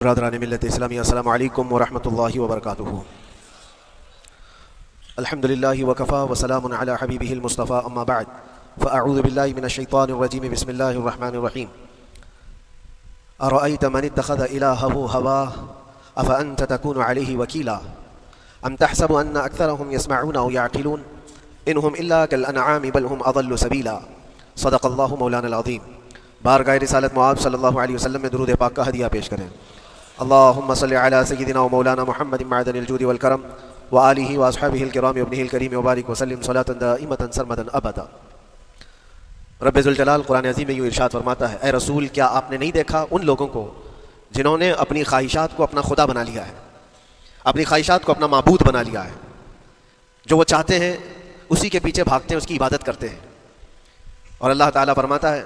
برادران ملت اسلامی، السلام علیکم ورحمۃ اللہ وبرکاتہ۔ الحمد للہ وکفا وسلام علی حبیبہ المصطفیٰ، اما بعد فاعوذ باللہ من الشیطان الرجیم، بسم اللہ الرحمن الرحیم۔ ارأیت من اتخذ الہہ ہواہ افانت تکون علیہ وکیلا ام تحسب ان اکثرهم یسمعون او یعقلون انہم الا کالانعام بل هم اضل سبیلا۔ صدق اللہ مولانا العظیم۔ بارگاہ رسالت معاذ صلی اللہ علیہ وسلم میں درود پاک کا ہدیہ پیش کریں۔ اللہم صلی علی سیدنا و مولانا محمد معدن الجود والکرم وآلہ واصحابہ الکرام وابنہ الکریم وبارک وسلم صلاۃ دائمۃ سرمدا ابدا۔ رب ذوالجلال قرآن عظیم میں یوں ارشاد فرماتا ہے، اے رسول کیا آپ نے نہیں دیکھا ان لوگوں کو جنہوں نے اپنی خواہشات کو اپنا خدا بنا لیا ہے، اپنی خواہشات کو اپنا معبود بنا لیا ہے، جو وہ چاہتے ہیں اسی کے پیچھے بھاگتے ہیں، اس کی عبادت کرتے ہیں۔ اور اللہ تعالیٰ فرماتا ہے،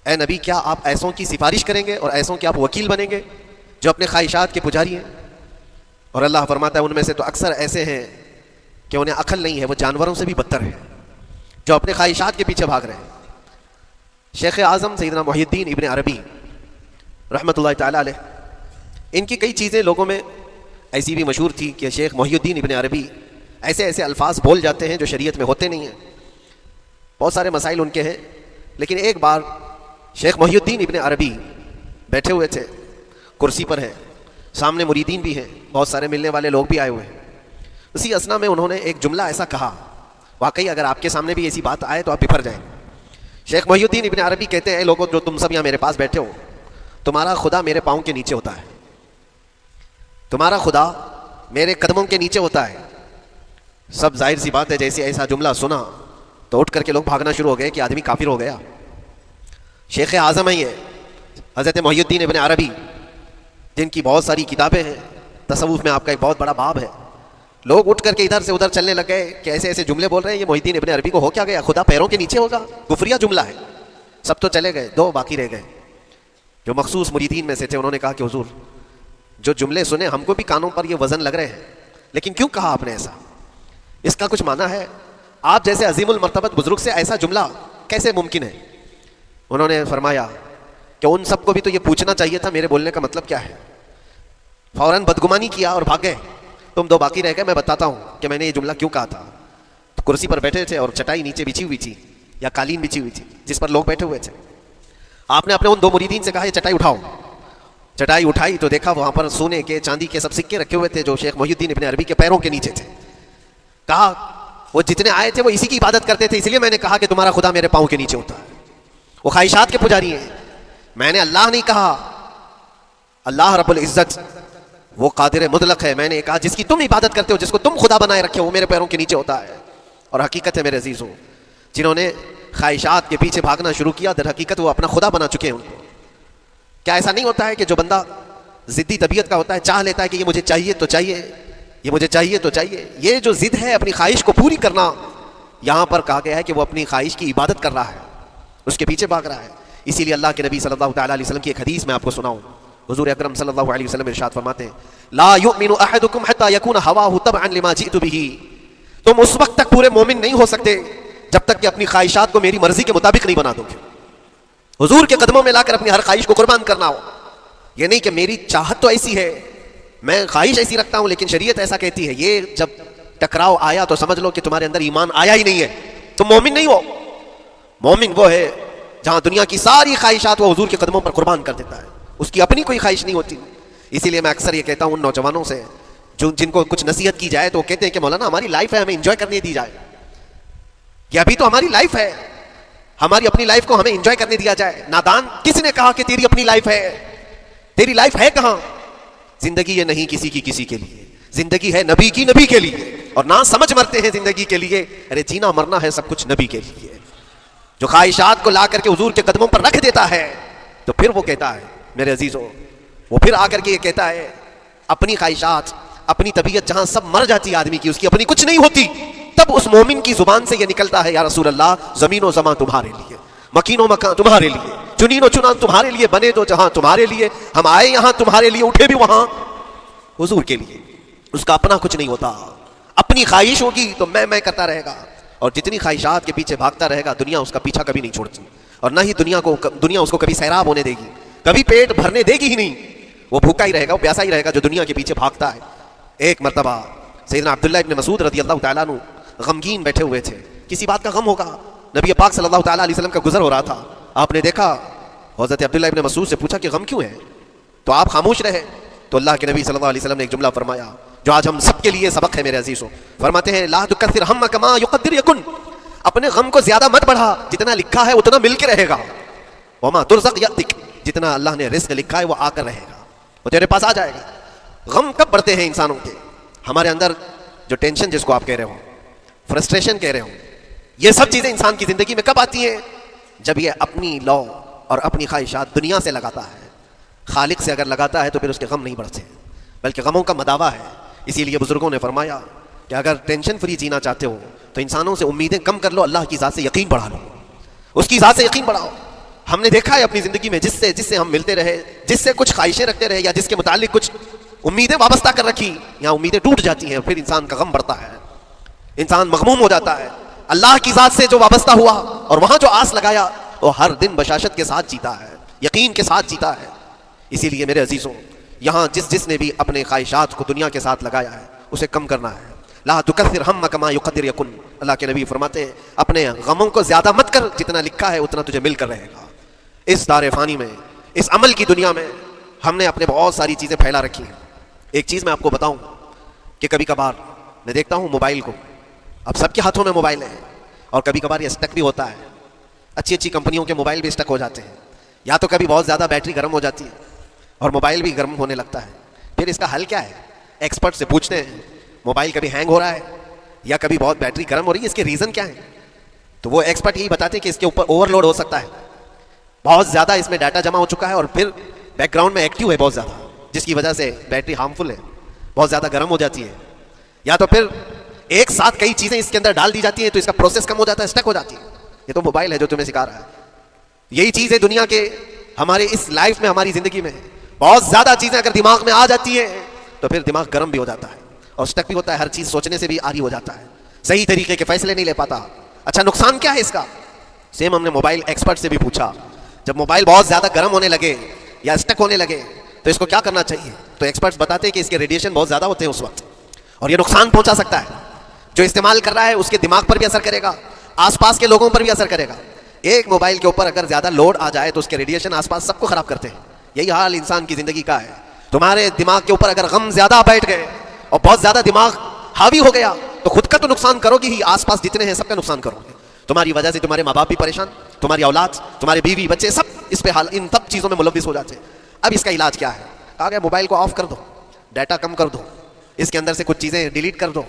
اے نبی کیا آپ ایسوں کی سفارش کریں گے اور ایسوں کے آپ وکیل بنیں گے جو اپنے خواہشات کے پجاری ہیں؟ اور اللہ فرماتا ہے ان میں سے تو اکثر ایسے ہیں کہ انہیں عقل نہیں ہے، وہ جانوروں سے بھی بدتر ہیں، جو اپنے خواہشات کے پیچھے بھاگ رہے ہیں۔ شیخ اعظم سیدنا محی الدین ابن عربی رحمۃ اللہ تعالیٰ علیہ، ان کی کئی چیزیں لوگوں میں ایسی بھی مشہور تھی کہ شیخ محی الدین ابن عربی ایسے ایسے الفاظ بول جاتے ہیں جو شریعت میں ہوتے نہیں ہیں، بہت سارے مسائل ان کے ہیں۔ لیکن ایک بار شیخ محی الدین ابن عربی بیٹھے ہوئے تھے، کرسی پر ہیں، سامنے مریدین بھی ہیں، بہت سارے ملنے والے لوگ بھی آئے ہوئے ہیں۔ اسی اثنا میں انہوں نے ایک جملہ ایسا کہا، واقعی اگر آپ کے سامنے بھی ایسی بات آئے تو آپ بپھر جائیں۔ شیخ محی الدین ابن عربی کہتے ہیں، اے لوگوں جو تم سب یہاں میرے پاس بیٹھے ہو، تمہارا خدا میرے پاؤں کے نیچے ہوتا ہے، تمہارا خدا میرے قدموں کے نیچے ہوتا ہے۔ سب ظاہر سی بات ہے جیسے ایسا جملہ سنا تو اٹھ کر کے لوگ بھاگنا شروع ہو گئے کہ آدمی کافر ہو گیا۔ شیخ اعظم ہیں یہ حضرت محی الدین ابن عربی، جن کی بہت ساری کتابیں ہیں، تصوف میں آپ کا ایک بہت بڑا باب ہے۔ لوگ اٹھ کر کے ادھر سے ادھر چلنے لگے کہ ایسے ایسے جملے بول رہے ہیں، یہ محی الدین ابن عربی کو ہو کیا گیا، خدا پیروں کے نیچے ہوگا، کفریہ جملہ ہے۔ سب تو چلے گئے، دو باقی رہ گئے جو مخصوص مریدین میں سے تھے۔ انہوں نے کہا کہ حضور جو جملے سنے ہم کو بھی کانوں پر یہ وزن لگ رہے ہیں، لیکن کیوں کہا آپ نے ایسا؟ اس کا کچھ معنی ہے؟ آپ جیسے عظیم المرتبت بزرگ سے ایسا جملہ کیسے ممکن ہے؟ انہوں نے فرمایا کہ ان سب کو بھی تو یہ پوچھنا چاہیے تھا میرے بولنے کا مطلب کیا ہے۔ فوراً بدگمانی کیا اور بھاگ گئے۔ تم دو باقی رہ گئے، میں بتاتا ہوں کہ میں نے یہ جملہ کیوں کہا تھا۔ تو کرسی پر بیٹھے تھے اور چٹائی نیچے بچھی ہوئی تھی یا قالین بچھی ہوئی تھی جس پر لوگ بیٹھے ہوئے تھے۔ آپ نے اپنے ان دو مریدین سے کہا یہ چٹائی اٹھاؤ۔ چٹائی اٹھائی تو دیکھا وہاں پر سونے کے چاندی کے سب سکے رکھے ہوئے تھے جو شیخ محی الدین ابن عربی کے پیروں کے نیچے تھے۔ کہا وہ جتنے آئے تھے وہ اسی کی عبادت کرتے تھے، اس لیے میں نے کہا کہ تمہارا خدا میرے پاؤں کے نیچے ہوتا ہے۔ وہ خواہشات کے پجاری ہیں۔ میں نے اللہ نہیں کہا، اللہ رب العزت وہ قادر مطلق ہے۔ میں نے کہا جس کی تم عبادت کرتے ہو، جس کو تم خدا بنائے رکھے ہو، وہ میرے پیروں کے نیچے ہوتا ہے۔ اور حقیقت ہے میرے عزیزوں، جنہوں نے خواہشات کے پیچھے بھاگنا شروع کیا در حقیقت وہ اپنا خدا بنا چکے ہیں ان کو۔ کیا ایسا نہیں ہوتا ہے کہ جو بندہ ضدی طبیعت کا ہوتا ہے، چاہ لیتا ہے کہ یہ مجھے چاہیے تو چاہیے، یہ مجھے چاہیے تو چاہیے؟ یہ جو ضد ہے اپنی خواہش کو پوری کرنا، یہاں پر کہا گیا ہے کہ وہ اپنی خواہش کی عبادت کر رہا ہے، اس کے پیچھے بھاگ رہا ہے۔ اسی لیے اللہ کے نبی صلی اللہ تعالیٰ علیہ وسلم کی ایک حدیث میں آپ کو سناؤں۔ حضور اکرم صلی اللہ علیہ وسلم ارشاد فرماتے ہیں، لا یؤمن احدکم حتی یکون ہواہ تبعا لما جئت بہ۔ تم اس وقت تک پورے مومن نہیں ہو سکتے جب تک کہ اپنی خواہشات کو میری مرضی کے مطابق نہیں بنا دو گے۔ حضور کے قدموں میں لا کر اپنی ہر خواہش کو قربان کرنا ہو۔ یہ نہیں کہ میری چاہت تو ایسی ہے، میں خواہش ایسی رکھتا ہوں لیکن شریعت ایسا کہتی ہے۔ یہ جب ٹکراؤ آیا تو سمجھ لو کہ تمہارے اندر ایمان آیا ہی نہیں ہے، تم مومن نہیں ہو۔ مومن وہ ہے جہاں دنیا کی ساری خواہشات وہ حضور کے قدموں پر قربان کر دیتا ہے، اس کی اپنی کوئی خواہش نہیں ہوتی۔ اسی لیے میں اکثر یہ کہتا ہوں ان نوجوانوں سے جن کو کچھ نصیحت کی جائے تو وہ کہتے ہیں کہ مولانا ہماری لائف ہے، ہمیں انجوائے کرنے دی جائے۔ یہ ابھی تو ہماری لائف ہے، ہماری اپنی لائف کو ہمیں انجوائے کرنے دیا جائے۔ نادان، کس نے کہا کہ تیری اپنی لائف ہے؟ تیری لائف ہے کہاں؟ زندگی یہ نہیں کسی کی کسی کے لیے، زندگی ہے نبی کی نبی کے لیے، اور نہ سمجھ مرتے ہیں زندگی کے لیے۔ ارے جینا مرنا ہے سب کچھ نبی کے لیے۔ جو خواہشات کو لا کر کے حضور کے قدموں پر رکھ دیتا ہے تو پھر وہ کہتا ہے میرے عزیزوں، وہ پھر آ کر کے یہ کہتا ہے اپنی خواہشات، اپنی طبیعت جہاں سب مر جاتی ہے آدمی کی، اس کی اپنی کچھ نہیں ہوتی، تب اس مومن کی زبان سے یہ نکلتا ہے یا رسول اللہ زمین و زمان تمہارے لیے، مکین و مکان تمہارے لیے، چنین و چنان تمہارے لیے، بنے تو جہاں تمہارے لیے، ہم آئے یہاں تمہارے لیے، اٹھے بھی وہاں حضور کے لیے۔ اس کا اپنا کچھ نہیں ہوتا، اپنی خواہش ہوگی تو میں کرتا رہے گا، اور جتنی خواہشات کے پیچھے بھاگتا رہے گا دنیا اس کا پیچھا کبھی نہیں چھوڑتی، اور نہ ہی دنیا اس کو کبھی سیراب ہونے دے گی، کبھی پیٹ بھرنے دے گی ہی نہیں۔ وہ بھوکا ہی رہے گا, وہ پیاسا ہی رہے گا جو دنیا کے پیچھے بھاگتا ہے. ایک مرتبہ سیدنا عبداللہ ابن مسعود رضی اللہ تعالیٰ عنہ غمگین بیٹھے ہوئے تھے, کسی بات کا غم ہوگا. نبی پاک صلی اللہ تعالیٰ علیہ وسلم کا گزر ہو رہا تھا, آپ نے دیکھا, حضرت عبداللہ ابن مسعود سے پوچھا کہ غم کیوں ہے, تو آپ خاموش رہے. تو اللہ کے نبی صلی اللہ علیہ وسلم نے ایک جملہ فرمایا جو آج ہم سب کے لیے سبق ہے میرے عزیزوں. فرماتے ہیں لا تکثر ہمک ما یقدر یکن, اپنے غم کو زیادہ مت بڑھا, جتنا لکھا ہے اتنا مل کے رہے گا. وما ترزق یاتک, جتنا اللہ نے رزق لکھا ہے وہ آ کر رہے گا, وہ تیرے پاس آ جائے گا. غم کب بڑھتے ہیں انسانوں کے؟ ہمارے اندر جو ٹینشن جس کو آپ کہہ رہے ہو, فرسٹریشن کہہ رہے ہو, یہ سب چیزیں انسان کی زندگی میں کب آتی ہیں؟ جب یہ اپنی لو اور اپنی خواہشات دنیا سے لگاتا ہے. خالق سے اگر لگاتا ہے تو پھر اس کے غم نہیں بڑھتے, بلکہ غموں کا مداوع ہے. اسی لیے بزرگوں نے فرمایا کہ اگر ٹینشن فری جینا چاہتے ہو تو انسانوں سے امیدیں کم کر لو, اللہ کی ذات سے یقین بڑھا لو, اس کی ذات سے یقین بڑھاؤ. ہم نے دیکھا ہے اپنی زندگی میں جس سے ہم ملتے رہے, جس سے کچھ خواہشیں رکھتے رہے, یا جس کے متعلق کچھ امیدیں وابستہ کر رکھی, یہاں امیدیں ٹوٹ جاتی ہیں, پھر انسان کا غم بڑھتا ہے, انسان مغموم ہو جاتا ہے. اللہ کی ذات سے جو وابستہ ہوا اور وہاں جو آس لگایا وہ ہر دن بشاشت کے ساتھ جیتا ہے, یقین کے ساتھ جیتا ہے. اسی لیے میرے عزیزوں, یہاں جس نے بھی اپنے خواہشات کو دنیا کے ساتھ لگایا ہے اسے کم کرنا ہے. لا تکثر ہمک ما یقدر یکن, اللہ کے نبی فرماتے ہیں اپنے غموں کو زیادہ مت کر, جتنا لکھا ہے اتنا تجھے مل کر رہے گا. اس دار فانی میں, اس عمل کی دنیا میں ہم نے اپنے بہت ساری چیزیں پھیلا رکھی ہیں. ایک چیز میں آپ کو بتاؤں کہ کبھی کبھار میں دیکھتا ہوں موبائل کو, اب سب کے ہاتھوں میں موبائل ہے, اور کبھی کبھار یہ اسٹک بھی ہوتا ہے. اچھی اچھی کمپنیوں کے موبائل بھی اسٹک ہو جاتے ہیں, یا تو کبھی بہت زیادہ بیٹری گرم ہو جاتی ہے اور موبائل بھی گرم ہونے لگتا ہے. پھر اس کا حل کیا ہے؟ ایکسپرٹ سے پوچھتے ہیں موبائل کبھی ہینگ ہو رہا ہے یا کبھی بہت بیٹری گرم ہو رہی ہے, اس کے ریزن کیا ہے؟ تو وہ ایکسپرٹ یہی بتاتے ہیں کہ اس کے اوپر اوور لوڈ ہو سکتا ہے, بہت زیادہ اس میں ڈاٹا جمع ہو چکا ہے اور پھر بیک گراؤنڈ میں ایکٹیو ہے بہت زیادہ, جس کی وجہ سے بیٹری ہارمفل ہے, بہت زیادہ گرم ہو جاتی ہے. یا تو پھر ایک ساتھ کئی چیزیں اس کے اندر ڈال دی جاتی ہیں تو اس کا پروسیس کم ہو جاتا ہے, اسٹک ہو جاتی ہے. یہ تو موبائل ہے جو تمہیں سکھا رہا ہے. یہی چیز ہے دنیا کے ہمارے اس لائف میں, ہماری زندگی میں بہت زیادہ چیزیں اگر دماغ میں آ جاتی ہیں تو پھر دماغ گرم بھی ہو جاتا ہے اور اسٹک بھی ہوتا ہے, ہر چیز سوچنے سے بھی آری ہو جاتا ہے, صحیح طریقے کے فیصلے نہیں لے پاتا. اچھا نقصان کیا ہے اس کا؟ سیم ہم نے موبائل ایکسپرٹ سے بھی پوچھا, جب موبائل بہت زیادہ گرم ہونے لگے یا اسٹک ہونے لگے تو اس کو کیا کرنا چاہیے؟ تو ایکسپرٹس بتاتے ہیں کہ اس کے ریڈیشن بہت زیادہ ہوتے ہیں اس وقت, اور یہ نقصان پہنچا سکتا ہے. جو استعمال کر رہا ہے اس کے دماغ پر بھی اثر کرے گا, آس پاس کے لوگوں پر بھی اثر کرے گا. ایک موبائل کے اوپر اگر زیادہ لوڈ آ جائے تو اس کے ریڈیشن آس پاس سب کو خراب کرتے ہیں. یہی حال انسان کی زندگی کا ہے. تمہارے دماغ کے اوپر اگر غم زیادہ بیٹھ گئے اور بہت زیادہ دماغ حاوی ہو گیا تو خود کا تو نقصان کرو گی ہی, آس پاس جتنے ہیں سب کا نقصان کرو گے. تمہاری وجہ سے تمہارے ماں باپ بھی پریشان, تمہاری اولاد, تمہارے بیوی بچے سب اس پہ ان سب چیزوں میں ملوث ہو جاتے ہیں. اب اس کا علاج کیا ہے؟ کہا گیا موبائل کو آف کر دو, ڈیٹا کم کر دو, اس کے اندر سے کچھ چیزیں ڈیلیٹ کر دو,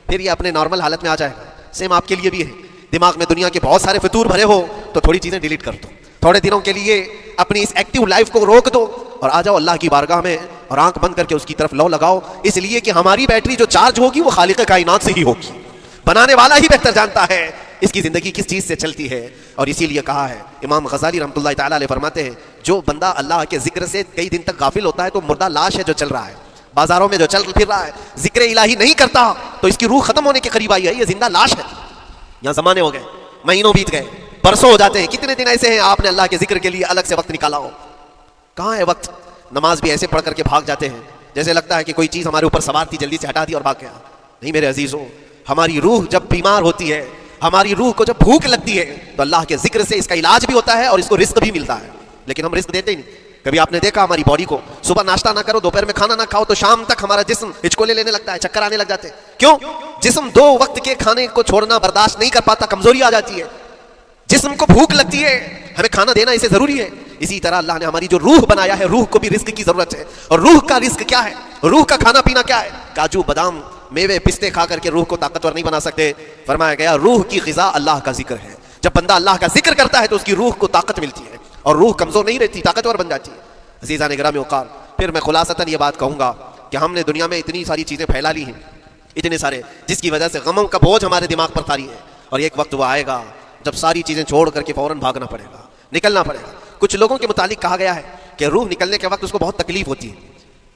پھر یہ اپنے نارمل حالت میں آ جائے گا. سیم آپ کے لیے بھی ہے, دماغ میں دنیا کے بہت سارے فطور بھرے ہو تو تھوڑی چیزیں ڈیلیٹ کر دو, تھوڑے دنوں کے لیے اپنی اس ایکٹیو لائف کو روک دو اور آ جاؤ اللہ کی بارگاہ میں اور آنکھ بند کر کے اس کی طرف لو لگاؤ. اس لیے کہ ہماری بیٹری جو چارج ہوگی وہ خالق کائنات سے ہی ہوگی, بنانے والا ہی بہتر جانتا ہے اس کی زندگی کس چیز سے چلتی ہے. اور اسی لیے کہا ہے امام غزالی رحمۃ اللہ تعالیٰ علیہ فرماتے ہیں جو بندہ اللہ کے ذکر سے کئی دن تک غافل ہوتا ہے تو مردہ لاش ہے جو چل رہا ہے, بازاروں میں جو چل پھر رہا ہے, ذکر الہی نہیں کرتا تو اس کی روح ختم ہونے کے قریب آئی ہے, یہ زندہ لاش ہے. یہاں زمانے ہو گئے, مہینوں بیت گئے, برسوں ہو جاتے ہیں, کتنے دن ایسے ہیں آپ نے اللہ کے ذکر کے لیے الگ سے وقت نکالا ہو, کہاں ہے وقت؟ نماز بھی ایسے پڑھ کر کے بھاگ جاتے ہیں جیسے لگتا ہے کہ کوئی چیز ہمارے اوپر سوار تھی جلدی سے ہٹا دی اور بھاگ گیا. نہیں میرے عزیزوں, ہماری روح جب بیمار ہوتی ہے, ہماری روح کو جب بھوک لگتی ہے تو اللہ کے ذکر سے اس کا علاج بھی ہوتا ہے اور اس کو رزق بھی ملتا ہے, لیکن ہم رزق دیتے ہی نہیں. کبھی آپ نے دیکھا ہماری باڈی کو, صبح ناشتہ نہ کرو, دوپہر میں کھانا نہ کھاؤ تو شام تک ہمارا جسم ہچکولے لینے لگتا ہے, چکر آنے لگ جاتے ہیں. کیوں؟ جسم 2 وقت کے کھانے کو چھوڑنا برداشت نہیں کر پاتا, کمزوری آ جاتی ہے, جسم کو بھوک لگتی ہے, ہمیں کھانا دینا اسے ضروری ہے. اسی طرح اللہ نے ہماری جو روح بنایا ہے, روح کو بھی رزق کی ضرورت ہے. اور روح کا رزق کیا ہے؟ روح کا کھانا پینا کیا ہے؟ کاجو بادام میوے پستے کھا کر کے روح کو طاقتور نہیں بنا سکتے. فرمایا گیا روح کی غذا اللہ کا ذکر ہے. جب بندہ اللہ کا ذکر کرتا ہے تو اس کی روح کو طاقت ملتی ہے اور روح کمزور نہیں رہتی, طاقتور بن جاتی ہے. عزیزان گرامی وقار, پھر میں خلاصتاً یہ بات کہوں گا کہ ہم نے دنیا میں اتنی ساری چیزیں پھیلا لی ہیں, اتنے سارے, جس کی وجہ سے غموں کا بوجھ ہمارے دماغ پر طاری ہے. اور ایک وقت وہ آئے گا جب ساری چیزیں چھوڑ کر کے فوراً بھاگنا پڑے گا, نکلنا پڑے گا. کچھ لوگوں کے متعلق کہا گیا ہے کہ روح نکلنے کے وقت اس کو بہت تکلیف ہوتی ہے,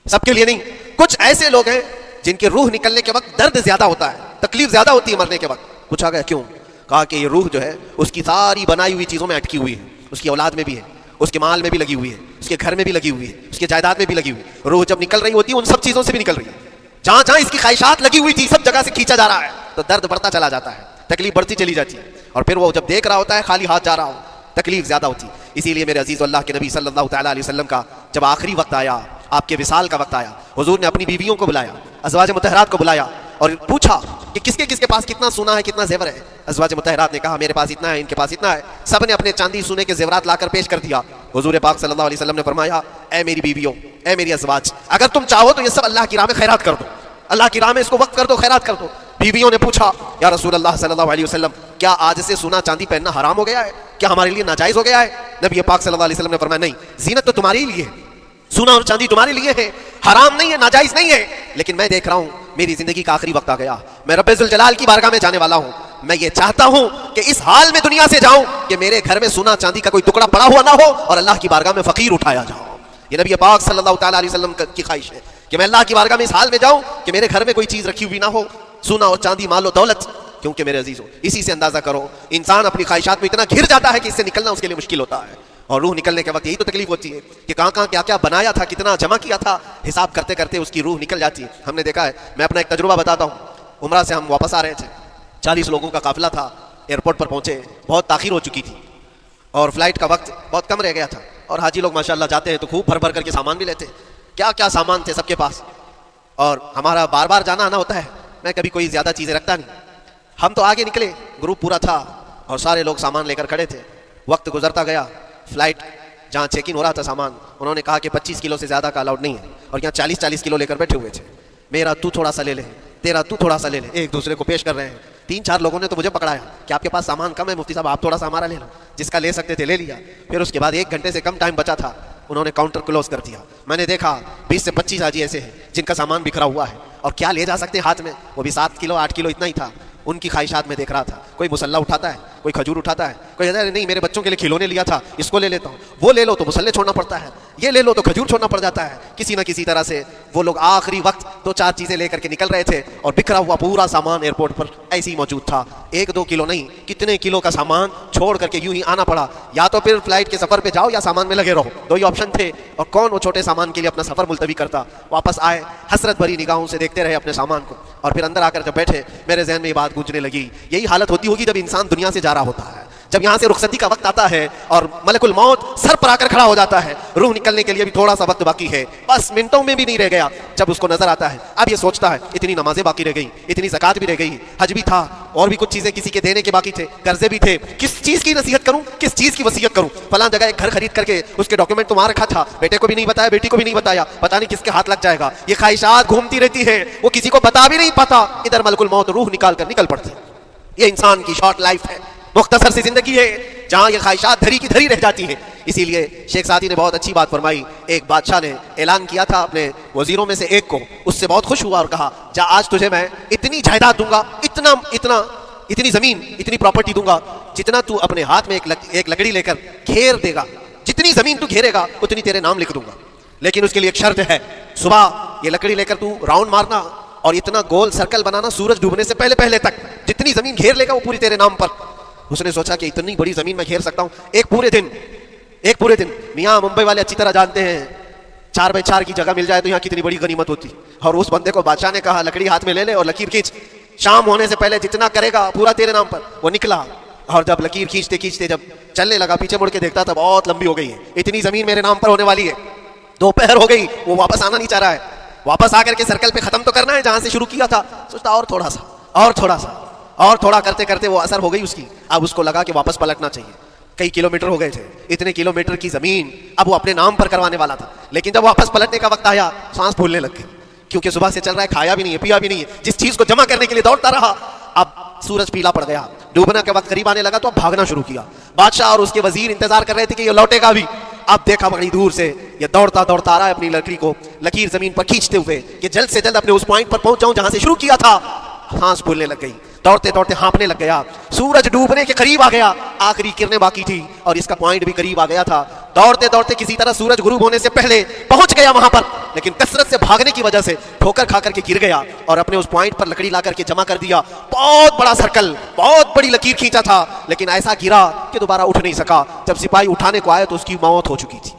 سب کے لیے نہیں. کچھ ایسے لوگ ہیں جن کے روح نکلنے کے وقت درد زیادہ ہوتا ہے, تکلیف زیادہ ہوتی ہے مرنے کے وقت. پوچھا گیا کیوں؟ کہا کہ یہ روح جو ہے اس کی ساری بنائی ہوئی چیزوں میں اٹکی ہوئی ہے, اس کی اولاد میں بھی ہے, اس کے مال میں بھی لگی ہوئی ہے, اس کے گھر میں بھی لگی ہوئی ہے, اس کے جائیداد میں بھی لگی ہوئی ہے. روح جب نکل رہی ہوتی ہے ان سب چیزوں سے بھی نکل رہی ہے. جہاں جہاں اس کی خواہشات لگی ہوئی تھی سب جگہ سے کھینچا جا رہا ہے, تو درد بڑھتا چلا جاتا ہے, تکلیف بڑھتی چلی جاتی ہے. اور پھر وہ جب دیکھ رہا ہوتا ہے خالی ہاتھ جا رہا ہو, تکلیف زیادہ ہوتی. اسی لیے میرے عزیز اللہ کے نبی صلی اللہ تعالیٰ علیہ وسلم کا جب آخری وقت آیا, آپ کے وصال کا وقت آیا, حضور نے اپنی بیویوں کو بلایا, ازواج مطہرات کو بلایا اور پوچھا کہ کس کے پاس کتنا سونا ہے, کتنا زیور ہے. ازواج مطہرات نے کہا میرے پاس اتنا ہے, ان کے پاس اتنا ہے. سب نے اپنے چاندی سونے کے زیورات لا کر پیش کر دیا. حضور پاک صلی اللہ علیہ وسلم نے فرمایا اے میری بیویوں, اے میری ازواج, اگر تم چاہو تو یہ سب اللہ کی راہ میں خیرات کر دو, اللہ کی راہ میں اس کو وقف کر دو, خیرات کر دو. بیویوں نے پوچھا یا رسول اللہ صلی اللہ علیہ وسلم کیا آج سے سونا چاندی پہننا حرام ہو گیا ہے, کیا ہمارے لیے ناجائز ہو گیا ہے؟ نبی پاک صلی اللہ علیہ وسلم نے فرمایا نہیں, زینت تو تمہارے لیے ہے, سونا اور چاندی تمہارے لیے ہے, حرام نہیں ہے, ناجائز نہیں ہے. لیکن میں دیکھ رہا ہوں میری زندگی کا آخری وقت آ گیا, میں رب ذوالجلال کی بارگاہ میں جانے والا ہوں, میں یہ چاہتا ہوں کہ اس حال میں دنیا سے جاؤں کہ میرے گھر میں سونا چاندی کا کوئی ٹکڑا پڑا ہوا نہ ہو اور اللہ کی بارگاہ میں فقیر اٹھایا جاؤ. یہ نبی پاک صلی اللہ تعالیٰ علیہ وسلم کی خواہش ہے کہ میں اللہ کی بارگاہ میں اس حال میں جاؤں کہ میرے گھر میں کوئی چیز رکھی ہوئی نہ ہو, سونا اور چاندی, مال و دولت. کیونکہ میرے عزیزوں اسی سے اندازہ کرو انسان اپنی خواہشات میں اتنا گھر جاتا ہے کہ اس سے نکلنا اس کے لیے مشکل ہوتا ہے. اور روح نکلنے کے وقت یہی تو تکلیف ہوتی ہے کہ کہاں کہاں کیا کیا بنایا تھا, کتنا جمع کیا تھا, حساب کرتے کرتے اس کی روح نکل جاتی ہے. ہم نے دیکھا ہے, میں اپنا ایک تجربہ بتاتا ہوں. عمرہ سے ہم واپس آ رہے تھے, 40 لوگوں کا قافلہ تھا, ایئرپورٹ پر پہنچے, بہت تاخیر ہو چکی تھی اور فلائٹ کا وقت بہت کم رہ گیا تھا. اور حاجی لوگ ماشاءاللہ جاتے ہیں تو خوب بھر بھر کر کے سامان بھی لیتے, کیا کیا سامان تھے سب کے پاس. اور ہمارا بار بار جانا آنا ہوتا ہے, میں کبھی کوئی زیادہ چیزیں رکھتا نہیں. ہم تو آگے نکلے, گروپ پورا تھا اور سارے لوگ سامان لے کر کھڑے تھے. وقت گزرتا گیا, فلائٹ جہاں چیک ان ہو رہا تھا سامان, انہوں نے کہا کہ 25 کلو سے زیادہ کا الاؤڈ نہیں ہے, اور یہاں 40 کلو لے کر بیٹھے ہوئے تھے. میرا تو تھوڑا سا لے لے, تیرا تو تھوڑا سا لے لے, ایک دوسرے کو پیش کر رہے ہیں. 3-4 لوگوں نے تو مجھے پکڑایا کہ آپ کے پاس سامان کم ہے مفتی صاحب, آپ تھوڑا سا ہمارا لے لو. جس کا لے سکتے تھے لے لیا. پھر اس کے بعد 1 گھنٹے سے کم ٹائم بچا تھا, انہوں نے کاؤنٹر کلوز کر دیا. میں نے دیکھا 20 سے 25 حاجی ایسے ہیں جن کا سامان بکھرا ہوا ہے, اور کیا لے جا سکتے ہاتھ میں, وہ بھی 7 کلو 8 کلو اتنا ہی تھا. ان کی خواہشات میں دیکھ رہا تھا, کوئی مسلح اٹھاتا ہے, کوئی کھجور اٹھاتا ہے, کوئی کہتا ہے نہیں میرے بچوں کے لیے کھلونے لیا تھا اس کو لے لیتا ہوں. وہ لے لو تو مسلح چھوڑنا پڑتا ہے, یہ لے لو تو کھجور چھوڑنا پڑ جاتا ہے. کسی نہ کسی طرح سے وہ لوگ آخری وقت 2-4 چیزیں لے کر کے نکل رہے تھے, اور بکھرا ہوا پورا سامان ایئرپورٹ پر ایسے ہی موجود تھا. 1-2 کلو نہیں, کتنے کلو کا سامان چھوڑ کر کے یوں ہی آنا پڑا. یا تو پھر فلائٹ کے سفر پہ جاؤ یا سامان میں لگے رہو, 2 ہی آپشن تھے. اور کون وہ چھوٹے سامان کے لیے اپنا سفر ملتوی کرتا. واپس آئے, حسرت بھری نگاہوں سے دیکھتے رہے اپنے سامان کو, اور پھر اندر آ کر جب بیٹھے میرے ذہن میں یہ بات گونجنے لگی, یہی حالت ہوتی ہوگی جب انسان دنیا سے جا رہا ہوتا ہے, جب یہاں سے رخصتی کا وقت آتا ہے اور ملک الموت سر پر آ کر کھڑا ہو جاتا ہے. روح نکلنے کے لیے بھی تھوڑا سا وقت باقی ہے, بس منٹوں میں بھی نہیں رہ گیا. جب اس کو نظر آتا ہے, اب یہ سوچتا ہے اتنی نمازیں باقی رہ گئی, اتنی زکات بھی رہ گئی, حج بھی تھا, اور بھی کچھ چیزیں کسی کے دینے کے باقی تھے, قرضے بھی تھے, کس چیز کی نصیحت کروں, کس چیز کی وصیت کروں. فلاں جگہ ایک گھر خرید کر کے اس کے ڈاکیومنٹ تو وہاں رکھا تھا, بیٹے کو بھی نہیں بتایا, بیٹی کو بھی نہیں بتایا, پتہ نہیں کس کے ہاتھ لگ جائے گا. یہ خواہشات گھومتی رہتی ہے, وہ کسی کو بتا بھی نہیں پاتا. ادھر ملک الموت روح نکال کر نکل پڑتے. یہ انسان کی شارٹ لائف ہے, مختصر سی زندگی ہے جہاں یہ خواہشات دھری کی دھری رہ جاتی ہیں. اسی لیے شیخ سعدی نے بہت اچھی بات فرمائی. ایک بادشاہ نے اعلان کیا تھا اپنے وزیروں میں سے ایک کو, اس سے بہت خوش ہوا اور کہا جا آج تجھے میں اتنی جائیداد دوں گا, اتنی زمین, اتنی پراپرٹی دوں گا جتنا تو اپنے ہاتھ میں ایک لکڑی لے کر گھیر دے گا, جتنی زمین تو گھیرے گا اتنی تیرے نام لکھ دوں گا. لیکن اس کے لیے ایک شرط ہے, صبح یہ لکڑی لے کر تو راؤنڈ مارنا اور اتنا گول سرکل بنانا سورج ڈوبنے سے پہلے تک, جتنی زمین گھیر لے گا وہ پوری تیرے نام پر. اس نے سوچا کہ اتنی بڑی زمین میں گھیر سکتا ہوں ایک پورے دن. میاں ممبئی والے اچھی طرح جانتے ہیں 4x4 کی جگہ مل جائے تو یہاں کتنی بڑی غنیمت ہوتی. اور اس بندے کو بادشاہ نے کہا لکڑی ہاتھ میں لے لے اور لکیر کھینچ, شام ہونے سے پہلے جتنا کرے گا پورا تیرے نام پر. وہ نکلا, اور جب لکیر کھینچتے جب چلنے لگا, پیچھے مڑ کے دیکھتا تھا بہت لمبی ہو گئی ہے, اتنی زمین میرے نام پر ہونے والی ہے. دوپہر ہو گئی, وہ واپس آنا نہیں چاہ رہا ہے, واپس آ کر کے سرکل پہ ختم تو کرنا ہے جہاں سے شروع کیا تھا. سوچتا اور تھوڑا کرتے کرتے وہ اثر ہو گئی اس کی. اب اس کو لگا کہ واپس پلٹنا چاہیے. کئی کلومیٹر ہو گئے تھے, اتنے کلومیٹر کی زمین اب وہ اپنے نام پر کروانے والا تھا. لیکن جب واپس پلٹنے کا وقت آیا, سانس پھولنے لگ گئی, کیونکہ صبح سے چل رہا ہے, کھایا بھی نہیں ہے, پیا بھی نہیں ہے, جس چیز کو جمع کرنے کے لیے دوڑتا رہا. اب سورج پیلا پڑ گیا, ڈوبنا کے وقت قریب آنے لگا تو اب بھاگنا شروع کیا. بادشاہ اور اس کے وزیر انتظار کر رہے تھے کہ یہ لوٹے گا بھی. اب دیکھا بڑی دور سے یہ دوڑتا آ رہا ہے اپنی لکیر زمین پر کھینچتے ہوئے کہ جلد سے جلد اپنے اس پوائنٹ پر پہنچ جاؤں جہاں سے شروع کیا تھا. سانس پھولنے لگ گئی, دوڑتے ہانپنے لگ گیا. سورج ڈوبنے کے قریب آ گیا, آخری کرنیں باقی تھی اور اس کا پوائنٹ بھی قریب آ گیا تھا. دوڑتے دوڑتے کسی طرح سورج غروب ہونے سے پہلے پہنچ گیا وہاں پر، لیکن کثرت سے بھاگنے کی وجہ سے ٹھوکر کھا کر کے گر گیا اور اپنے اس پوائنٹ پر لکڑی لا کر کے جمع کر دیا. بہت بڑا سرکل، بہت بڑی لکیر کھینچا تھا، لیکن ایسا گرا کہ دوبارہ اٹھ نہیں سکا. جب سپاہی اٹھانے کو آئے تو اس کی موت ہو چکی تھی،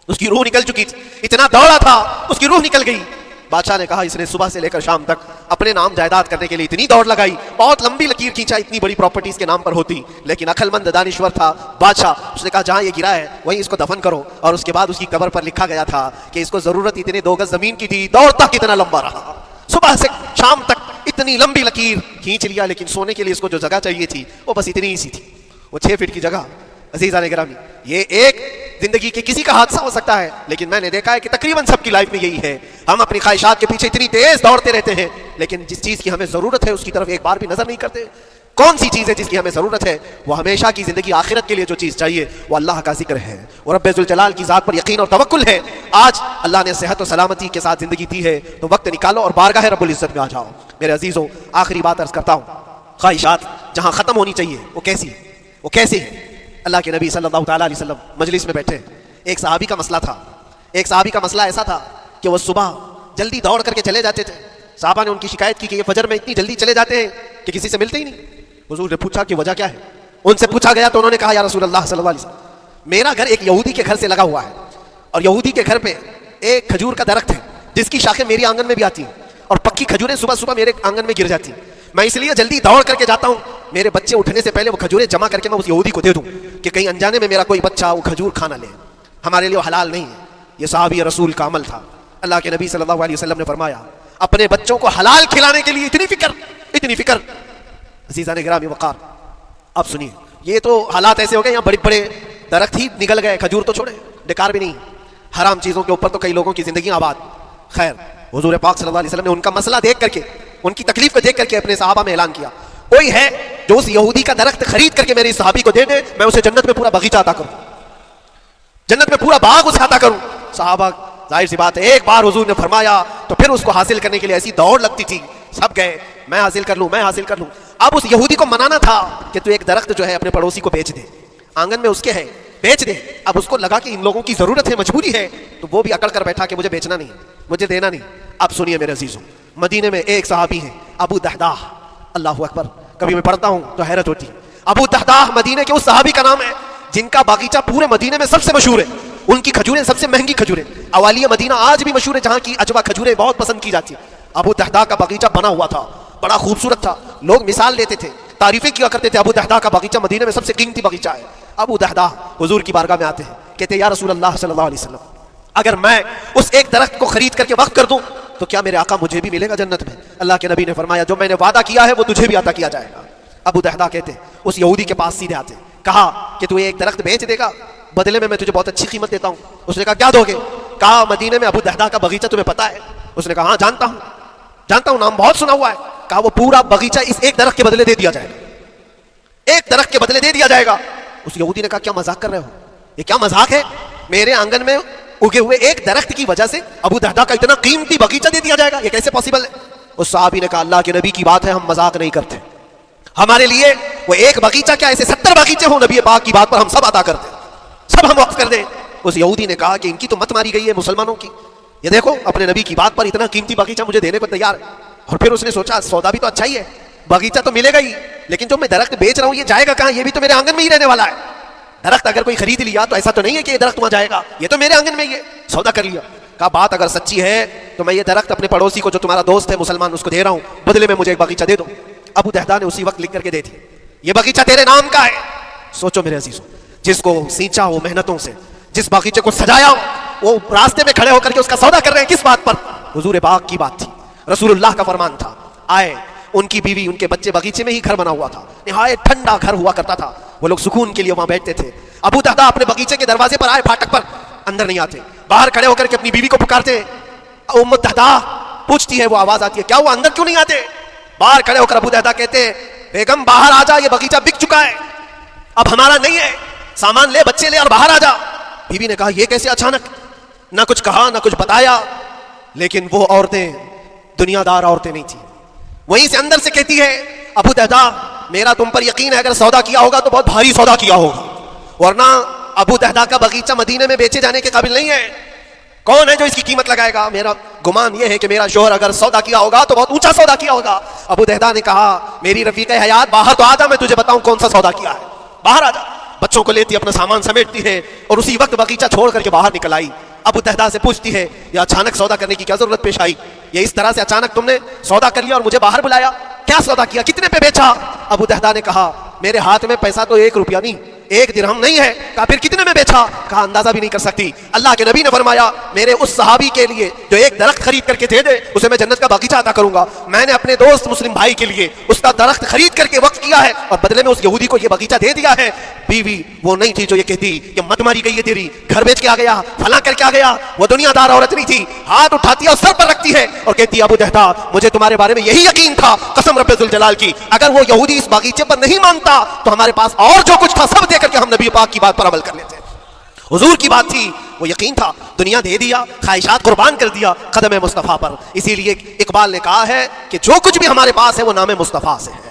اس کی روح نکل چکی تھی. اتنا دوڑا تھا اس کی روح نکل گئی. بادشاہ نے کہا اس نے صبح سے لے کر شام تک اپنے نام جائیداد کرنے کے لیے اتنی دوڑ لگائی، بہت لمبی لکیر کھینچا، اتنی بڑی پراپرٹی اس کے نام پر ہوتی، لیکن عقل مند دانشور تھا بادشاہ. اس نے کہا جہاں یہ گرا ہے وہیں اس کو دفن کرو. اور اس کے بعد اس کی قبر پر لکھا گیا تھا کہ اس کو ضرورت اتنے 2 گز زمین کی تھی، دوڑتا کتنا لمبا رہا، صبح سے شام تک اتنی لمبی لکیر کھینچ لیا، لیکن سونے کے لیے اس کو جو جگہ چاہیے تھی وہ بس اتنی ہی سی تھی، وہ 6 فٹ کی جگہ. عزیزان گرامی، یہ ایک زندگی کے کسی کا حادثہ ہو سکتا ہے، لیکن میں نے دیکھا ہے کہ تقریباً سب کی لائف میں یہی ہے. ہم اپنی خواہشات کے پیچھے اتنی تیز دوڑتے رہتے ہیں، لیکن جس چیز کی ہمیں ضرورت ہے اس کی طرف ایک بار بھی نظر نہیں کرتے. کون سی چیز ہے جس کی ہمیں ضرورت ہے؟ وہ ہمیشہ کی زندگی آخرت کے لیے جو چیز چاہیے وہ اللہ کا ذکر ہے، اور رب ذوالجلال کی ذات پر یقین اور توکل ہے. آج اللہ نے صحت و سلامتی کے ساتھ زندگی دی ہے تو وقت نکالو اور بارگاہ رب العزت میں آ جاؤ. میرے عزیزوں، آخری بات عرض کرتا ہوں، خواہشات جہاں ختم ہونی چاہیے وہ کیسی ہے، وہ کیسے ہے؟ اللہ کے نبی صلی اللہ تعالیٰ علیہ وسلم مجلس میں بیٹھے، ایک صحابی کا مسئلہ تھا. ایک صحابی کا مسئلہ ایسا تھا کہ وہ صبح جلدی دوڑ کر کے چلے جاتے تھے. صحابہ نے ان کی شکایت کی کہ یہ فجر میں اتنی جلدی چلے جاتے ہیں کہ کسی سے ملتے ہی نہیں. حضور نے پوچھا کہ وجہ کیا ہے؟ ان سے پوچھا گیا تو انہوں نے کہا یا رسول اللہ صلی اللہ علیہ وسلم، میرا گھر ایک یہودی کے گھر سے لگا ہوا ہے، اور یہودی کے گھر پہ ایک کھجور کا درخت ہے جس کی شاخیں میری آنگن میں بھی آتی ہیں، اور پکی کھجوریں صبح صبح میرے آنگن میں گر جاتی ہیں. میں اس لیے جلدی دوڑ کر کے جاتا ہوں، میرے بچے اٹھنے سے پہلے وہ کھجوریں جمع کر کے میں اس یہودی کو دے دوں کہ کہیں انجانے میں میرا کوئی بچہ وہ کھجور کھانا لے. ہمارے لیے وہ حلال نہیں ہے. یہ صحابی رسول کا عمل تھا. اللہ کے نبی صلی اللہ علیہ وسلم نے فرمایا اپنے بچوں کو حلال کھلانے کے لیے اتنی فکر، اتنی فکر. عزیزان گرامی وقار، اب سنیے، یہ تو حالات ایسے ہو گئے یہاں بڑے بڑے درخت ہی نگل گئے، کھجور تو چھوڑے، بیکار بھی نہیں، حرام چیزوں کے اوپر تو کئی لوگوں کی زندگیاں آباد. خیر، حضور پاک صلی اللہ علیہ وسلم نے ان کا مسئلہ دیکھ کر کے، ان کی تکلیف کو دیکھ کر کے اپنے صحابہ میں اعلان کیا، کوئی ہے جو اس یہودی کا درخت خرید کر کے میرے صحابی کو دے دے، میں اسے جنت میں پورا باغیچہ عطا کروں، جنت میں پورا باغ اسے عطا کروں. صحابہ ظاہر سی بات ہے ایک بار حضور نے فرمایا تو پھر اس کو حاصل کرنے کے لیے ایسی دوڑ لگتی تھی، سب گئے میں حاصل کر لوں، میں حاصل کر لوں. اب اس یہودی کو منانا تھا کہ تو ایک درخت جو ہے اپنے پڑوسی کو بیچ دے، آنگن میں اس کے ہے، بیچ دے. اب اس کو لگا کہ ان لوگوں کی ضرورت ہے، مجبوری ہے، تو وہ بھی اکڑ کر بیٹھا کہ مجھے بیچنا نہیں، مجھے دینا نہیں. اب سنیے میرے عزیزوں، مدینے میں ایک صحابی ہیں ابو دحداح، اللہ اکبر، کبھی میں پڑھتا ہوں تو حیرت ہوتی ہے. ابو دحداح مدینے کے اس صحابی کا نام ہے جن کا باغیچہ پورے مدینے میں سب سے مشہور ہے، ان کی کھجوریں سب سے مہنگی کھجوریں. اوالی مدینہ آج بھی مشہور ہے جہاں کی اجوا کھجوریں بہت پسند کی جاتی ہیں. ابو دحداح کا باغیچہ بنا ہوا تھا، بڑا خوبصورت تھا، لوگ مثال لیتے تھے، تعریفیں کیا کرتے تھے، ابو دحداح کا باغیچہ مدینے میں سب سے قیمتی باغیچہ ہے. ابو دحداح حضور کی بارگاہ میں آتے ہیں، کہتے ہیں یا رسول اللہ صلی اللہ علیہ وسلم، اگر میں اس ایک درخت کو خرید کر کے وقف کر دوں تو کیا میرے آقا مجھے بھی ملے گا جنت میں؟ اللہ کے نبی نے فرمایا جو میں نے وعدہ کیا ہے وہ تجھے بھی عطا کیا جائے گا. ابو دحداح کہتے ہیں اس یہودی کے پاس سیدھے آتے، کہا کہ تو ایک درخت بیچ دے گا، بدلے میں تجھے بہت اچھی قیمت دیتا ہوں. اس نے کہا کیا دو گے؟ کہا مدینے میں ابو دحداح کا باغیچہ تمہیں پتا ہے؟ اس نے کہا ہاں جانتا ہوں، جانتا ہوں، نام بہت سنا ہوا ہے. کہا وہ پورا باغیچہ اس ایک درخت کے بدلے دے دیا جائے گا، ایک درخت کے بدلے دے دیا جائے گا. اس یہودی نے کہا کیا مذاق کر رہے ہو؟ یہ کیا مذاق ہے؟ میرے آنگن میں اگے ہوئے ایک درخت کی وجہ سے ابو دحداح کا اتنا قیمتی باغیچہ دے دیا جائے گا، یہ کیسے پاسبل ہے؟ اس صحابی نے کہا اللہ کے نبی کی بات ہے، ہم مذاق نہیں کرتے، ہمارے لیے وہ ایک باغیچہ کیا ایسے 70 باغیچے ہوں، نبی پاک کی بات پر ہم سب عطا کر دیں، سب ہم وقف کر دیں. اس یہودی نے کہا کہ ان کی تو مت ماری گئی ہے مسلمانوں کی، یہ دیکھو اپنے نبی کی بات پر اتنا قیمتی باغیچہ مجھے دینے کو تیار ہے. اور پھر اس نے سوچا سودا بھی تو اچھا ہی ہے، باغیچہ تو ملے گا ہی، لیکن جو میں درخت بیچ رہا ہوں یہ جائے گا کہاں؟ یہ بھی تو میرے آنگن میں ہی رہنے والا ہے. درخت اگر کوئی خرید لیا تو ایسا تو نہیں ہے کہ یہ درخت وہاں جائے گا، یہ تو میرے آنگن میں ہی ہے. سودا کر لیا. کہا بات اگر سچی ہے تو میں یہ درخت اپنے پڑوسی کو جو تمہارا دوست ہے مسلمان اس کو دے رہا ہوں، بدلے میں مجھے ایک باغیچہ دے دو. ابو دحداح نے اسی وقت لکھ کر کے دے دی، یہ باغیچہ تیرے نام کا ہے. سوچو میرے عزیزوں، جس کو سینچا ہو محنتوں سے، جس باغیچے کو سجایا ہو، وہ راستے میں کھڑے ہو کر کے اس کا سودا کر رہے ہیں، کس بات پر؟ حضور پاک کی بات تھی، رسول اللہ کا فرمان تھا. آئے ان کی بیوی ان کے بچے باغیچے میں ہی گھر بنا ہوا تھا، نہایت ٹھنڈا گھر ہوا کرتا تھا، وہ لوگ سکون کے لیے وہاں بیٹھتے تھے. ابو دحداح اپنے باغیچے کے دروازے پر آئے، پھاٹک پر، اندر نہیں آتے، باہر کھڑے ہو کر کے اپنی بیوی کو پکارتے. ام دحداح پوچھتی ہے، وہ آواز آتی ہے کیا وہ اندر کیوں نہیں آتے؟ باہر کھڑے ہو کر ابو دحداح کہتے ہیں بیگم باہر آ جا، یہ باغیچہ بک چکا ہے، اب ہمارا نہیں ہے، سامان لے، بچے لے اور باہر آ جا. بیوی نے کہا یہ کیسے اچانک؟ نہ کچھ کہا نہ کچھ بتایا. لیکن وہ عورتیں دنیا دار عورتیں نہیں تھیں، وہیں سے اندر سے کہتی ہے ابو دحداح میرا تم پر یقین ہے، اگر سودا کیا ہوگا تو بہت بھاری سودا کیا ہوگا، ورنہ ابو دہدا کا باغیچہ مدینے میں بیچے جانے کے قابل نہیں ہے. کون ہے جو اس کی قیمت لگائے گا؟ میرا گمان یہ ہے کہ میرا شوہر اگر سودا کیا ہوگا تو بہت اونچا سودا کیا ہوگا. ابو دہدا نے کہا میری رفیق حیات باہر تو آ جا، میں تجھے بتاؤں کون سا سودا کیا ہے. باہر آ جا. بچوں کو لیتی اپنا سامان سمیٹتی ہے اور اسی وقت باغیچہ چھوڑ کر کے باہر نکل آئی. ابو دہدا سے پوچھتی ہے یہ اچانک سودا کرنے کی کیا ضرورت پیش آئی؟ یہ اس طرح سے اچانک تم نے سودا کر لیا اور مجھے باہر بلایا؟ کیا سودا کیا؟ کتنے پہ بیچا؟ ابو دہدا نے کہا میرے ہاتھ میں پیسہ تو 1 روپیہ نہیں، 1 درہم نہیں ہے. کہا پھر کتنے میں بیچا؟ کہا اندازہ بھی نہیں کر سکتی. اللہ کے نبی نے فرمایا میرے اس صحابی کے لیے جو ایک درخت خرید کر کے دے دے اسے میں جنت کا باغیچہ عطا کروں گا. میں نے اپنے دوست مسلم بھائی کے لیے اس کا درخت خرید کر کے وقف کیا ہے اور بدلے میں اس یہودی کو یہ باغیچہ دے دیا ہے. بیوی وہ نہیں تھی جو یہ کہتی کہ مت ماری گئی ہے تیری، گھر بیچ کے آ گیا، فلاں کر کے آ گیا. وہ دنیا دار عورت نہیں تھی. ہاتھ اٹھاتی ہے اور سر پر رکھتی ہے اور کہتی ہے ابو دہدا مجھے تمہارے بارے میں یہی یقین تھا، قسم رب ذوالجلال کی اگر وہ یہودی اس باغیچے پر نہیں مانتا تو ہمارے پاس اور جو کچھ تھا سب دے کر کے ہم نبی پاک کی بات پر عمل کر لیتے. حضور کی بات تھی، وہ یقین تھا، دنیا دے دیا، خواہشات قربان کر دیا قدم مصطفیٰ پر. اسی لیے اقبال نے کہا ہے کہ جو کچھ بھی ہمارے پاس ہے وہ نام مصطفیٰ سے ہے.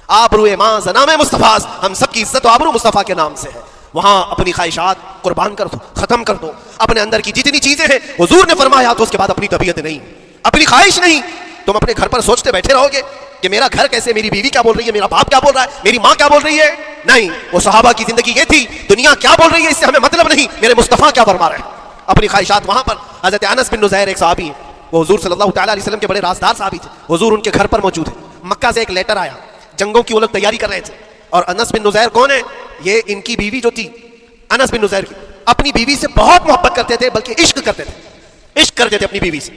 آبرو ماں نام مصطفیٰ، ہم سب کی عزت و آبرو مصطفیٰ کے نام سے ہے. وہاں اپنی خواہشات قربان کر دو، ختم کر دو. اپنے اندر کی جتنی چیزیں ہیں حضور نے فرمایا تو اس کے بعد اپنی طبیعت نہیں، اپنی خواہش نہیں. تم اپنے گھر پر سوچتے بیٹھے رہو گے کہ میرا گھر کیسے، میری بیوی کیا بول رہی ہے، میرا باپ کیا بول رہا ہے، میری ماں کیا بول رہی ہے. نہیں، وہ صحابہ کی زندگی یہ تھی دنیا کیا بول رہی ہے اس سے ہمیں مطلب نہیں، میرے مصطفیٰ کیا فرما رہے ہیں. اپنی خواہشات وہاں پر. حضرت انس بن نزیر ایک صحابی ہیں، وہ حضور صلی اللہ تعالیٰ علیہ وسلم کے بڑے رازدار صحابی تھے. حضور ان کے گھر پر موجود ہے. مکہ سے ایک لیٹر آیا، جنگوں کی وہ لوگ تیاری کر رہے تھے. اور انس بن نزیر کون ہے؟ یہ ان کی بیوی جو تھی انس بن نزیر کی، اپنی بیوی سے بہت محبت کرتے تھے، بلکہ عشق کرتے تھے، عشق کرتے تھے اپنی بیوی سے.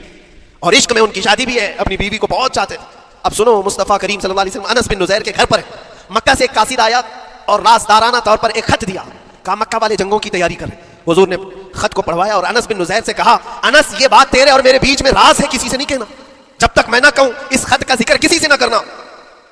اور عشق میں ان کی شادی بھی ہے، اپنی بیوی کو بہت چاہتے تھے. اب سنو، مصطفیٰ کریم صلی اللہ علیہ وسلم انس بن نزیر کے گھر پر ہے. مکہ سے ایک قاصد آیا اور رازدارانہ طور پر ایک خط دیا. کہا مکہ والے جنگوں کی تیاری کر رہے. حضور نے خط کو پڑھوایا اور انس بن نزیر سے کہا انس یہ بات تیرے اور میرے بیچ میں راز ہے، کسی سے نہیں کہنا، جب تک میں نہ کہوں اس خط کا ذکر کسی سے نہ کرنا.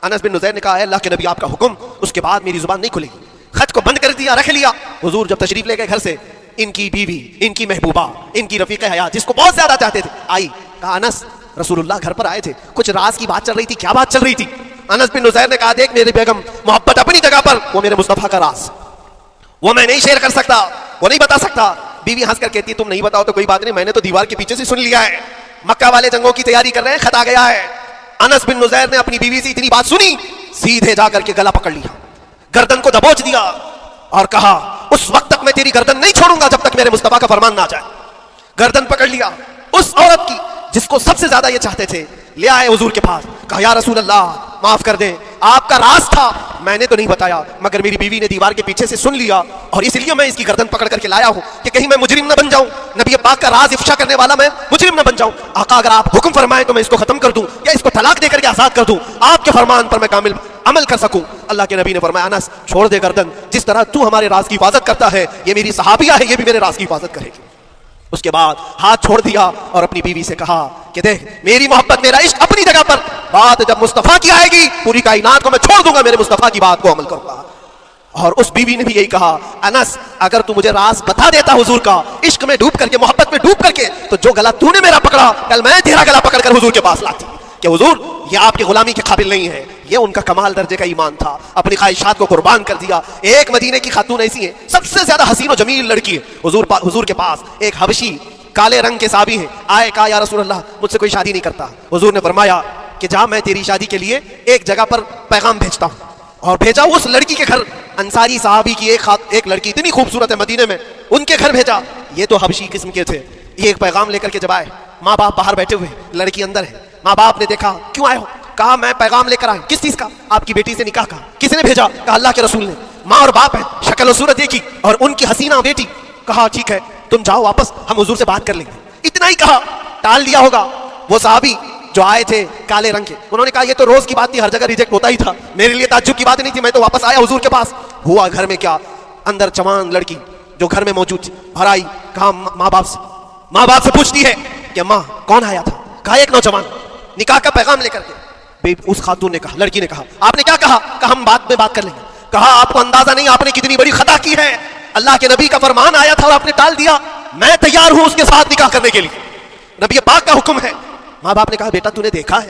انس بن نزیر نے کہا اے اللہ کے نبی آپ کا حکم، اس کے بعد میری زبان نہیں کھلے گی. خط کو بند کر دیا، رکھ لیا. حضور جب تشریف لے گئے گھر سے، ان کی بیوی، ان کی محبوبہ، ان کی رفیق حیات جس کو بہت زیادہ چاہتے تھے آئی. کہا انس رسول اللہ گھر پر آئے تھے، کچھ راز کی بات چل رہی تھی، کیا بات چل رہی تھی؟ انس بن نزیر نے کہا دیکھ میری بیگم، محبت اپنی جگہ پر، وہ میرے مصطفیٰ کا راز وہ میں نہیں شیئر کر سکتا، وہ نہیں بتا سکتا. بیوی ہنس کر کہتی تم نہیں بتاؤ تو کوئی بات نہیں، میں نے تو دیوار کے پیچھے سے سن لیا ہے، مکہ والے جنگوں کی تیاری کر رہے ہیں، خط آ گیا ہے. انس بن نزیر نے اپنی بیوی سے اتنی بات سنی، سیدھے جا کر کے گلا پکڑ لیا، گردن کو دبوچ دیا اور کہا اس وقت تک میں تیری گردن نہیں چھوڑوں گا جب تک میرے مصطفیٰ کا فرمان نہ آ جائے. گردن پکڑ لیا اس عورت کی جس کو سب سے زیادہ یہ چاہتے تھے. لے آئے حضور کے پاس. کہا یا رسول اللہ معاف کر دیں، آپ کا راز تھا، میں نے تو نہیں بتایا، مگر میری بیوی نے دیوار کے پیچھے سے سن لیا اور اس لیے میں اس کی گردن پکڑ کر کے لایا ہوں کہ کہیں میں مجرم نہ بن جاؤں، نبی پاک کا راز افشا کرنے والا میں مجرم نہ بن جاؤں. آقا اگر آپ حکم فرمائیں تو میں اس کو ختم کر دوں یا اس کو طلاق دے کر کے آزاد کر دوں، آپ کے فرمان پر میں کامل عمل کر سکوں. اللہ کے نبی نے فرمایا انس چھوڑ دے گردن، جس طرح تو ہمارے راز کی حفاظت کرتا ہے یہ میری صحابیہ ہے، یہ بھی میرے راز کی حفاظت کرے گی. اس کے بعد ہاتھ چھوڑ دیا اور اپنی بیوی سے کہا کہ دیکھ میری محبت میرا عشق اپنی جگہ پر، بات جب مصطفیٰ کی آئے گی پوری کائنات کو میں چھوڑ دوں گا، میرے مصطفیٰ کی بات کو عمل کروں گا. اور اس بیوی نے بھی یہی کہا انس اگر تو مجھے راز بتا دیتا حضور کا، عشق میں ڈوب کر کے، محبت میں ڈوب کر کے، تو جو گلا تو نے میرا پکڑا کل میں تیرا گلا پکڑ کر حضور کے پاس لاتی کہ حضور یہ آپ کی غلامی کے قابل نہیں ہے. یہ ان کا کمال درجے کا ایمان تھا، اپنی خواہشات کو قربان کر دیا. ایک مدینے کی خاتون ایسی ہے سب سے زیادہ حسین و جمیل لڑکی ہے، حضور کے پاس ایک حبشی کالے رنگ کے صحابی ہیں. آئے کہا یا رسول اللہ مجھ سے کوئی شادی نہیں کرتا. حضور نے فرمایا کہ جا میں تیری شادی کے لیے ایک جگہ پر پیغام بھیجتا ہوں. اور بھیجا اس لڑکی کے گھر. انصاری صحابی کی ایک لڑکی اتنی خوبصورت ہے مدینے میں، ان کے گھر بھیجا. یہ تو حبشی قسم کے تھے. یہ ایک پیغام لے کر کے جب آئے، ماں باپ باہر بیٹھے ہوئے، لڑکی اندر ہے. ماں باپ نے دیکھا کیوں آئے ہو؟ کہا میں پیغام لے کر آئے. کس چیز کا؟ آپ کی بیٹی سے نکاح کا. کس نے بھیجا؟ کہا اللہ کے رسول نے. ماں اور باپ ہے، شکل و صورت ایک ہی اور ان کی حسینہ بیٹی. کہا ٹھیک ہے تم جاؤ واپس، ہم حضور سے بات کر لیں گے. اتنا ہی کہا، ٹال دیا ہوگا. وہ صحابی جو آئے تھے کالے رنگ کے، انہوں نے کہا یہ تو روز کی بات تھی، ہر جگہ ریجیکٹ ہوتا ہی تھا، میرے لیے تعجب کی بات نہیں تھی، میں تو واپس آیا حضور کے پاس. ہوا گھر میں کیا، اندر جوان لڑکی جو گھر میں موجود تھی گھر آئی. کہا ماں باپ سے پوچھتی ہے کہ ماں کون آیا تھا؟ کہا ایک نوجوان نکاح کا پیغام لے کر کے. اس خاتون نے کہا، لڑکی نے کہا آپ نے کیا کہا؟ کہا ہم بعد میں بات کر لیں گے. کہا آپ کو اندازہ نہیں آپ نے کتنی بڑی خطا کی ہے، اللہ کے نبی کا فرمان آیا تھا اور آپ نے ٹال دیا. میں تیار ہوں اس کے ساتھ نکاح کرنے کے لیے، نبی پاک کا حکم ہے. ماں باپ نے کہا بیٹا تو نے دیکھا ہے